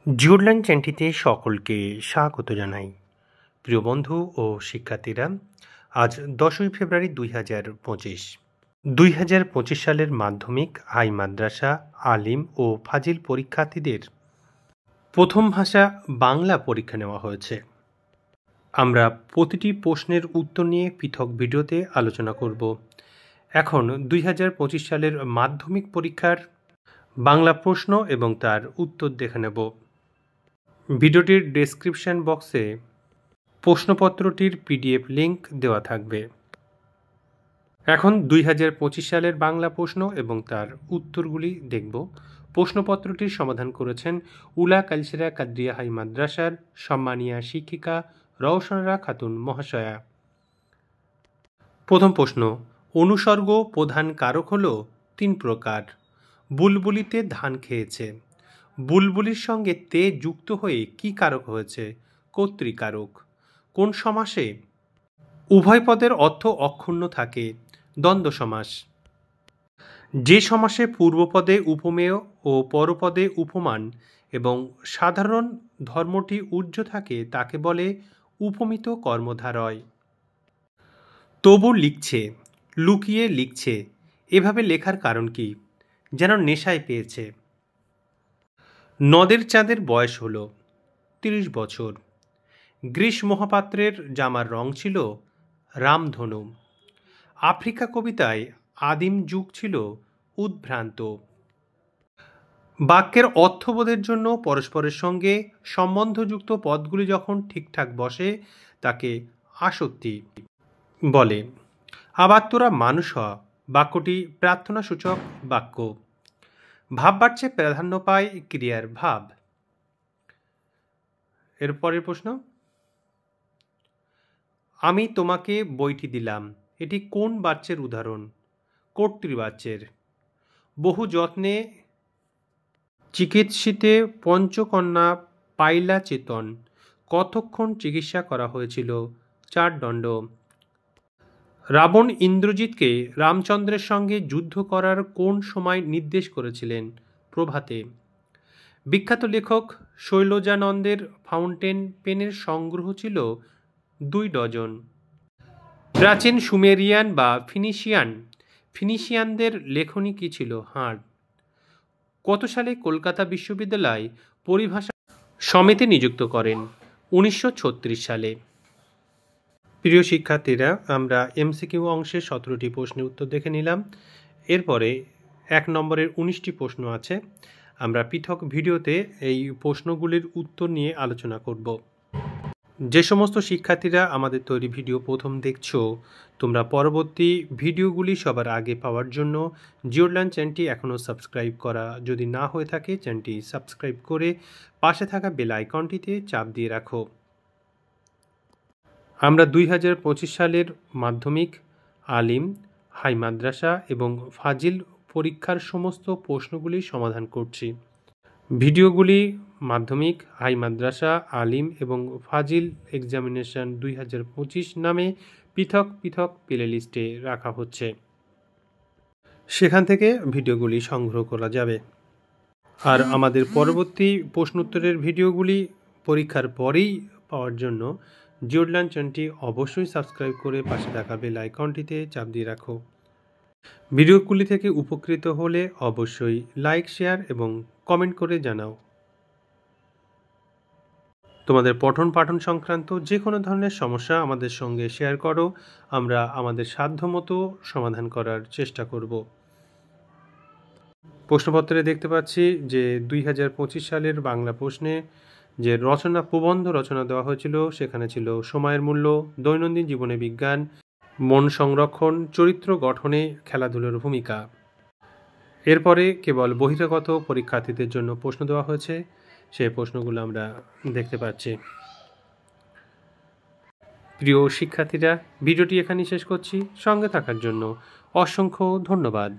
জিওরল্যান্ড চ্যানেলটিতে সকলকে স্বাগত জানাই। প্রিয় বন্ধু ও শিক্ষার্থীরা, আজ 10ই ফেব্রুয়ারি 2025 সালের মাধ্যমিক, হাই মাদ্রাসা, আলিম ও ফাজিল পরীক্ষার্থীদের প্রথম ভাষা বাংলা পরীক্ষা নেওয়া হয়েছে। আমরা প্রতিটি প্রশ্নের উত্তর নিয়ে পৃথক ভিডিওতে আলোচনা করব। এখন 2025 সালের মাধ্যমিক পরীক্ষার বাংলা প্রশ্ন এবং তার উত্তর দেখে নেব। ভিডিওটির ডেসক্রিপশন বক্সে প্রশ্নপত্রটির পিডিএফ লিঙ্ক দেওয়া থাকবে। এখন 2025 সালের বাংলা প্রশ্ন এবং তার উত্তরগুলি দেখব। প্রশ্নপত্রটির সমাধান করেছেন উলা কালসেরা কাদরিয়া হাই মাদ্রাসার সম্মানীয়া শিক্ষিকা রওশনরা খাতুন মহাশয়া। প্রথম প্রশ্ন, অনুসর্গ প্রধান কারক হল 3 প্রকার। বুলবুলিতে ধান খেয়েছে। বুলবুলির সঙ্গে তে যুক্ত হয়ে কি কারক হয়েছে? কর্তৃকারক। কোন সমাসে উভয় পদের অর্থ অক্ষুণ্ণ থাকে? দ্বন্দ্ব সমাস। যে সমাসে পূর্বপদে উপমেয় ও পরপদে উপমান এবং সাধারণ ধর্মটি ঊর্ধ্ব থাকে তাকে বলে উপমিত কর্মধারয়। তবু লিখছে, লুকিয়ে লিখছে, এভাবে লেখার কারণ কি? যেন নেশায় পেয়েছে। নদের চাঁদের বয়স হল 30 বছর। গ্রীষ মহাপাত্রের জামার রং ছিল রামধনু। আফ্রিকা কবিতায় আদিম যুগ ছিল উদ্ভ্রান্ত। বাক্যের অর্থবোধের জন্য পরস্পরের সঙ্গে সম্বন্ধযুক্ত পদগুলি যখন ঠিকঠাক বসে তাকে আসক্তি বলে। আবার তোরা মানুষ হ, বাক্যটি প্রার্থনাসূচক বাক্য। ভাববাচ্যে প্রাধান্য পায় ক্রিয়ার ভাব। এর পরের প্রশ্ন, আমি তোমাকে বইটি দিলাম, এটি কোন বাচ্যের উদাহরণ? কর্তৃবাচ্যের। বহু যত্নে চিকিৎসিতে পঞ্চকন্যা পাইলা চেতন। কতক্ষণ চিকিৎসা করা হয়েছিল? 4 দণ্ড। রাবণ ইন্দ্রজিৎকে রামচন্দ্রের সঙ্গে যুদ্ধ করার কোন সময় নির্দেশ করেছিলেন? প্রভাতে। বিখ্যাত লেখক শৈলজানন্দের ফাউন্টেন পেনের সংগ্রহ ছিল 2 ডজন। প্রাচীন সুমেরিয়ান বা ফিনিশিয়ানদের লেখনী কি ছিল? হাড়। কত সালে কলকাতা বিশ্ববিদ্যালয় পরিভাষা সমিতি নিযুক্ত করেন? 1936 সালে। প্রিয় শিক্ষার্থীরা, আমরা এমসিকিউ অংশের 17টি প্রশ্নের উত্তর দেখে নিলাম। এরপরে 1 নম্বরের 19টি প্রশ্ন আছে। আমরা পৃথক ভিডিওতে এই প্রশ্নগুলির উত্তর নিয়ে আলোচনা করব। যে সমস্ত শিক্ষার্থীরা আমাদের তৈরি ভিডিও প্রথম দেখছো, তোমরা পরবর্তী ভিডিওগুলি সবার আগে পাওয়ার জন্য জিওরল্যান্ড চ্যানেলটি এখনও সাবস্ক্রাইব করা যদি না হয়ে থাকে, চ্যানেলটি সাবস্ক্রাইব করে পাশে থাকা বেল আইকনটিতে চাপ দিয়ে রাখো। আমরা 2025 সালের মাধ্যমিক, আলিম, হাই মাদ্রাসা এবং ফাজিল পরীক্ষার সমস্ত প্রশ্নগুলি সমাধান করছি। ভিডিওগুলি মাধ্যমিক, হাই মাদ্রাসা, আলিম এবং ফাজিল এক্সামিনেশন 2025 নামে পৃথক পৃথক প্লেলিস্টে রাখা হচ্ছে। সেখান থেকে ভিডিওগুলি সংগ্রহ করা যাবে। আর আমাদের পরবর্তী প্রশ্নোত্তরের ভিডিওগুলি পরীক্ষার পরেই পাওয়ার জন্য জিওরল্যান্ড চ্যানেলটি অবশ্যই সাবস্ক্রাইব করে পাশে থাকা বেল আইকনটিতে চাপ দিয়ে রাখো। ভিডিওগুলি থেকে উপকৃত হলে অবশ্যই লাইক, শেয়ার এবং কমেন্ট করে জানাও। তোমাদের পঠন পাঠন সংক্রান্ত যে কোনো ধরনের সমস্যা আমাদের সঙ্গে শেয়ার করো, আমরা আমাদের সাধ্যমতো সমাধান করার চেষ্টা করব। প্রশ্নপত্রে দেখতে পাচ্ছি যে 2025 সালের বাংলা প্রশ্নে যে প্রবন্ধ রচনা দেওয়া হয়েছিল সেখানে ছিল সময়ের মূল্য, দৈনন্দিন জীবনে বিজ্ঞান, মন সংরক্ষণ, চরিত্র গঠনে খেলাধুলার ভূমিকা। এরপরে কেবল বহিরাগত পরীক্ষার্থীদের জন্য প্রশ্ন দেওয়া হয়েছে, সেই প্রশ্নগুলো আমরা দেখতে পাচ্ছি। প্রিয় শিক্ষার্থীরা, ভিডিওটি এখানেই শেষ করছি। সঙ্গে থাকার জন্য অসংখ্য ধন্যবাদ।